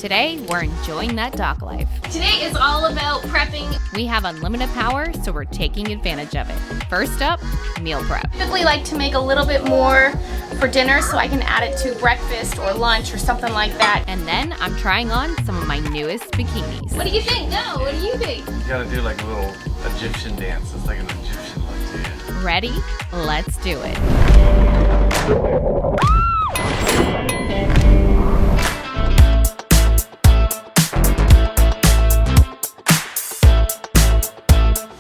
Today, we're enjoying that dock life. Today is all about prepping. We have unlimited power, so we're taking advantage of it. First up, meal prep. I typically like to make a little bit more for dinner so I can add it to breakfast or lunch or something like that. And then I'm trying on some of my newest bikinis. What do you think? No, what do you think? You gotta do like a little Egyptian dance. It's like an Egyptian look to you. Ready? Let's do it.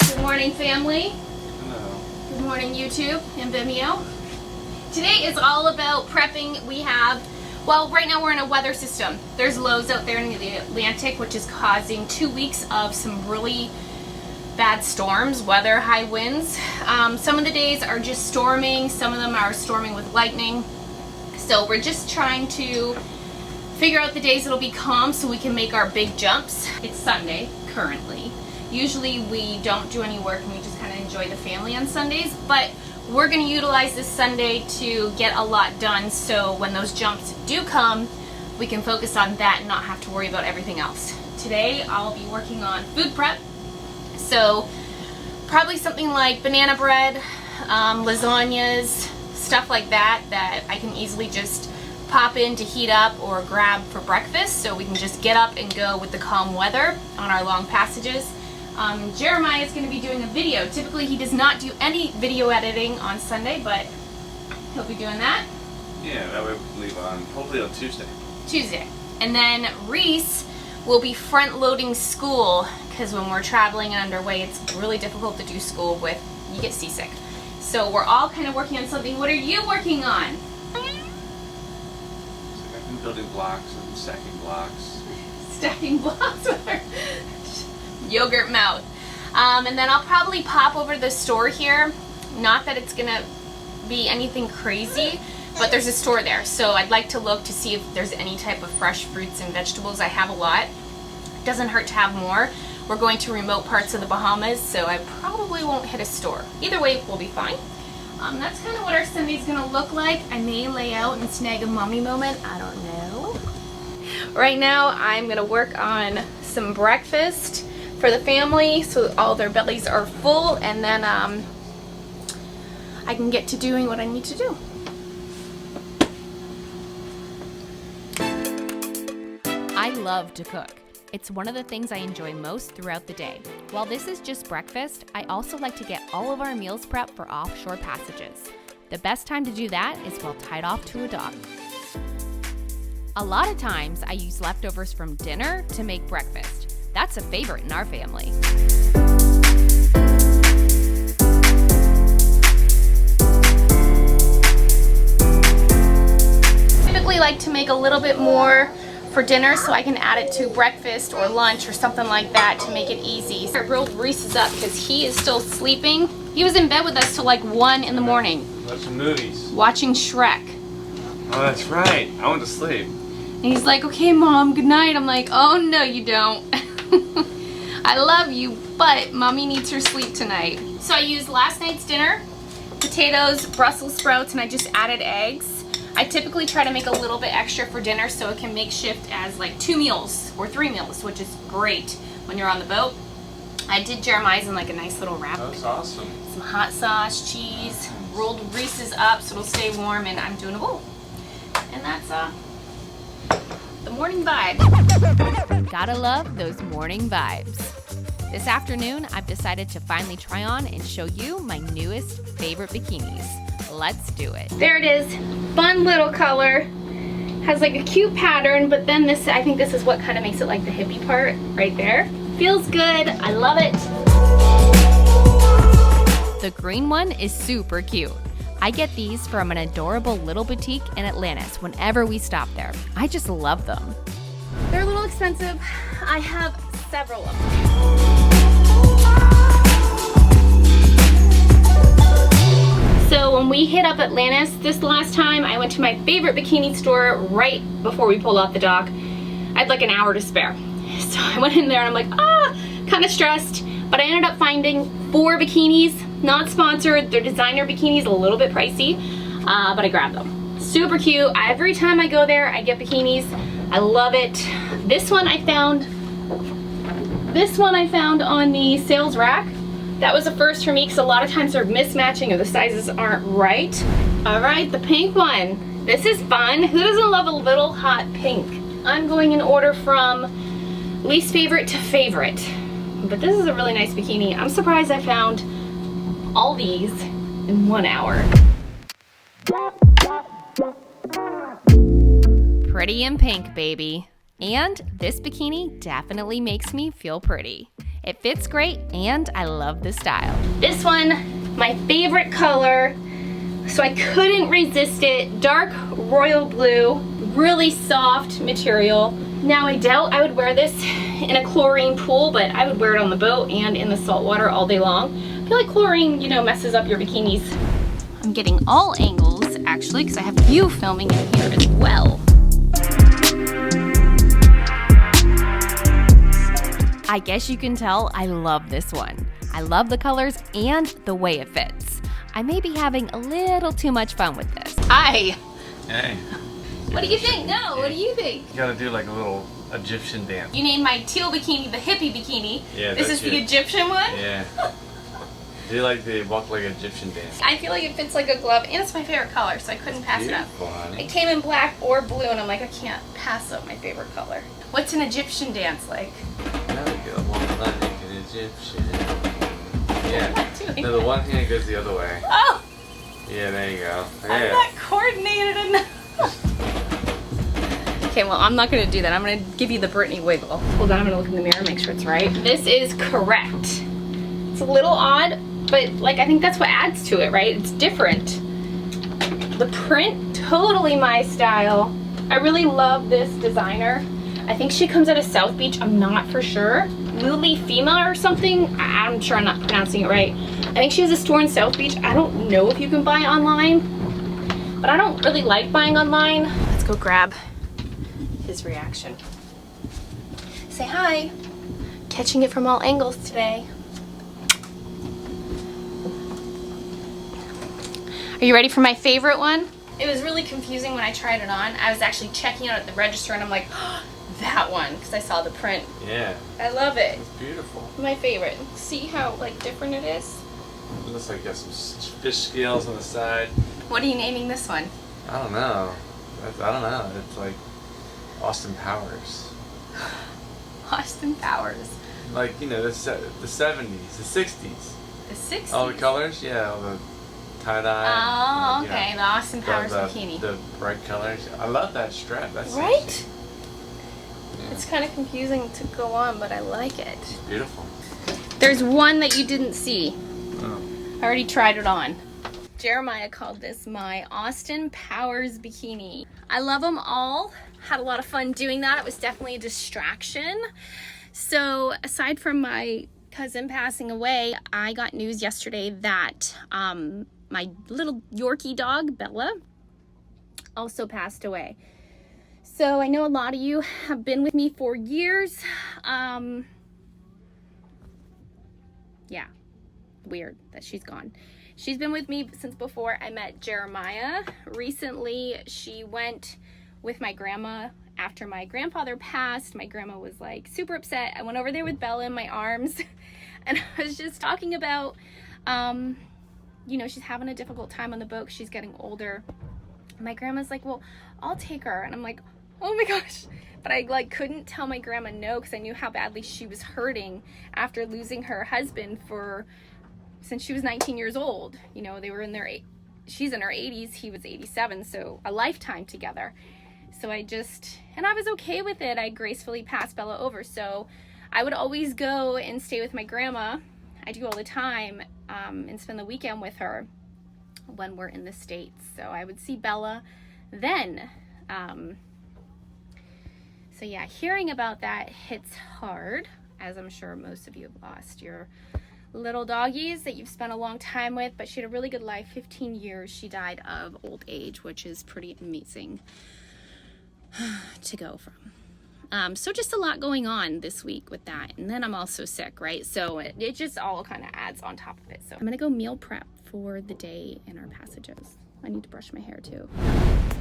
Good morning, family. Hello. Good morning, YouTube and Vimeo. Today is all about prepping. We have, well, right now we're in a weather system. There's lows out there in the Atlantic, which is causing 2 weeks of some really bad storms, weather, high winds. Some of the days are just storming. Some of them are storming with lightning. So we're just trying to figure out the days it'll be calm so we can make our big jumps. It's Sunday currently. Usually we don't do any work and we just kind of enjoy the family on Sundays, but we're going to utilize this Sunday to get a lot done so when those jumps do come, we can focus on that and not have to worry about everything else. Today I'll be working on food prep. So probably something like banana bread, lasagnas, stuff like that that I can easily just pop in to heat up or grab for breakfast so we can just get up and go with the calm weather on our long passages. Jeremiah is going to be doing a video. Typically he does not do any video editing on Sunday, but he'll be doing that. Yeah, that way we leave on, hopefully on Tuesday. And then Reese will be front loading school because when we're traveling and underway it's really difficult to do school with, you get seasick. So we're all kind of working on something. What are you working on? So I've been building blocks and stacking blocks. Stacking blocks with her yogurt mouth. And then I'll probably pop over to the store here. Not that it's gonna be anything crazy, but there's a store there. So I'd like to look to see if there's any type of fresh fruits and vegetables. I have a lot. Doesn't hurt to have more. We're going to remote parts of the Bahamas, so I probably won't hit a store. Either way, we'll be fine. That's kind of what our Sunday's gonna look like. I may lay out and snag a mommy moment. I don't know. Right now, I'm gonna work on some breakfast for the family so all their bellies are full, and then I can get to doing what I need to do. I love to cook. It's one of the things I enjoy most throughout the day. While this is just breakfast, I also like to get all of our meals prepped for offshore passages. The best time to do that is while tied off to a dock. A lot of times, I use leftovers from dinner to make breakfast. That's a favorite in our family. I typically like to make a little bit more for dinner so I can add it to breakfast or lunch or something like that to make it easy. I rolled Reese's up because he is still sleeping. He was in bed with us till like 1 in the morning. Watch some movies. Watching Shrek. Oh, that's right. I went to sleep. And he's like, okay, Mom, good night. I'm like, oh, no, you don't. I love you, but Mommy needs her sleep tonight. So I used last night's dinner, potatoes, Brussels sprouts, and I just added eggs. I typically try to make a little bit extra for dinner so it can make shift as like 2 meals or 3 meals, which is great when you're on the boat. I did Jeremiah's in like a nice little wrap. That's awesome. Some hot sauce, cheese, rolled Reese's up so it'll stay warm, and I'm doing a bowl. And that's the morning vibe. Gotta love those morning vibes. This afternoon, I've decided to finally try on and show you my newest favorite bikinis. Let's do it. There it is. Fun little color. Has like a cute pattern, but then this, I think this is what kind of makes it like the hippie part right there. Feels good. I love it. The green one is super cute. I get these from an adorable little boutique in Atlantis whenever we stop there. I just love them. They're a little expensive. I have several of them. So when we hit up Atlantis this last time, I went to my favorite bikini store right before we pulled off the dock. I had like an hour to spare. So I went in there and I'm like, kind of stressed. But I ended up finding 4 bikinis, not sponsored. They're designer bikinis, a little bit pricey, but I grabbed them. super cute. Every time I go there, I get bikinis. I love it. This one I found on the sales rack. That was a first for me because a lot of times they're mismatching or the sizes aren't right. All right, the pink one. This is fun. Who doesn't love a little hot pink? I'm going in order from least favorite to favorite. But this is a really nice bikini. I'm surprised I found all these in 1 hour. Pretty in pink, baby. And this bikini definitely makes me feel pretty. It fits great and I love the style. This one, my favorite color, so I couldn't resist it. Dark royal blue, really soft material. Now I doubt I would wear this in a chlorine pool, but I would wear it on the boat and in the salt water all day long. I feel like chlorine, you know, messes up your bikinis. I'm getting all angles actually because I have you filming in here as well. I guess you can tell I love this one. I love the colors and the way it fits. I may be having a little too much fun with this. Hi. Hey, What do you think? No, what do you think? you gotta do like a little Egyptian dance. You named my teal bikini the hippie bikini. Yeah, Is this that's the it. Egyptian one? Yeah. Do you like the walk like Egyptian dance? I feel like it fits like a glove, and it's my favorite color, so I couldn't pass it up. Beautiful, honey. It came in black or blue, and I'm like, I can't pass up my favorite color. What's an Egyptian dance like? There we go. Walk like an Egyptian. Yeah. I'm not doing No, the one hand goes the other way. Oh, Yeah, there you go. I'm Yeah. not coordinated enough. Okay, well, I'm not gonna do that. I'm gonna give you the Britney wiggle. Hold on, I'm gonna look in the mirror, make sure it's right. This is correct. It's a little odd, but like I think that's what adds to it, right? It's different. The print, totally my style. I really love this designer. I think she comes out of South Beach, I'm not for sure. Lily Fima or something, I'm sure I'm not pronouncing it right. I think she has a store in South Beach. I don't know if you can buy online, but I don't really like buying online. Let's go grab his reaction. Say hi. Catching it from all angles today. Are you ready for my favorite one? It was really confusing when I tried it on. I was actually checking out at the register and I'm like, oh, that one, because I saw the print. Yeah. I love it. It's beautiful. My favorite. See how like different it is? It looks like you got some fish scales on the side. What are you naming this one? I don't know. I don't know. It's like Austin Powers. Austin Powers. Like, you know, the 70s, the 60s. The 60s? All the colors? Yeah, all the tie-dye. Oh, you know, okay. The Austin Powers the bikini. The bright colors. I love that strap. That's Right? sexy. Yeah. It's kind of confusing to go on, but I like it. It's beautiful. There's one that you didn't see. Oh. I already tried it on. Jeremiah called this my Austin Powers bikini. I love them all. Had a lot of fun doing that. It was definitely a distraction. So aside from my cousin passing away, I got news yesterday that my little Yorkie dog, Bella, also passed away. So I know a lot of you have been with me for years. Yeah, weird that she's gone. She's been with me since before I met Jeremiah. Recently, she went with my grandma after my grandfather passed. My grandma was like super upset. I went over there with Bella in my arms and I was just talking about, you know, she's having a difficult time on the boat 'cause she's getting older. My grandma's like, well, I'll take her. And I'm like, oh my gosh. But I like couldn't tell my grandma no because I knew how badly she was hurting after losing her husband since she was 19 years old. You know, they were in she's in her 80s, he was 87, so a lifetime together. So I was okay with it. I gracefully passed Bella over. So I would always go and stay with my grandma. I do all the time, and spend the weekend with her when we're in the States. So I would see Bella then. So yeah, hearing about that hits hard, as I'm sure most of you have lost your little doggies that you've spent a long time with, but she had a really good life, 15 years. She died of old age, which is pretty amazing to go from. So just a lot going on this week with that. And then I'm also sick, right? So it just all kind of adds on top of it. So I'm gonna go meal prep for the day in our passages. I need to brush my hair too.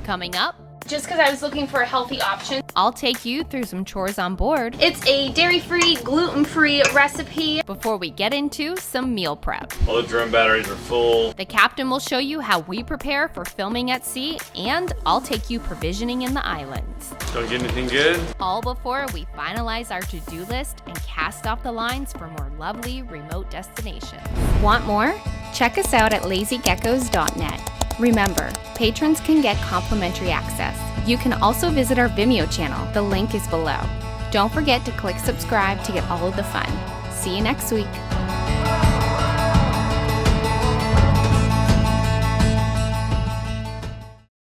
Coming up, Just because I was looking for a healthy option. I'll take you through some chores on board It's a dairy-free, gluten-free recipe. before we get into some meal prep. All the drone batteries are full. The captain will show you how we prepare for filming at sea, and I'll take you provisioning in the islands. Don't get anything good. All before we finalize our to-do list and cast off the lines for more lovely remote destinations. Want more? Check us out at lazygeckos.net. Remember, patrons can get complimentary access. You can also visit our Vimeo channel. The link is below. Don't forget to click subscribe to get all of the fun. See you next week.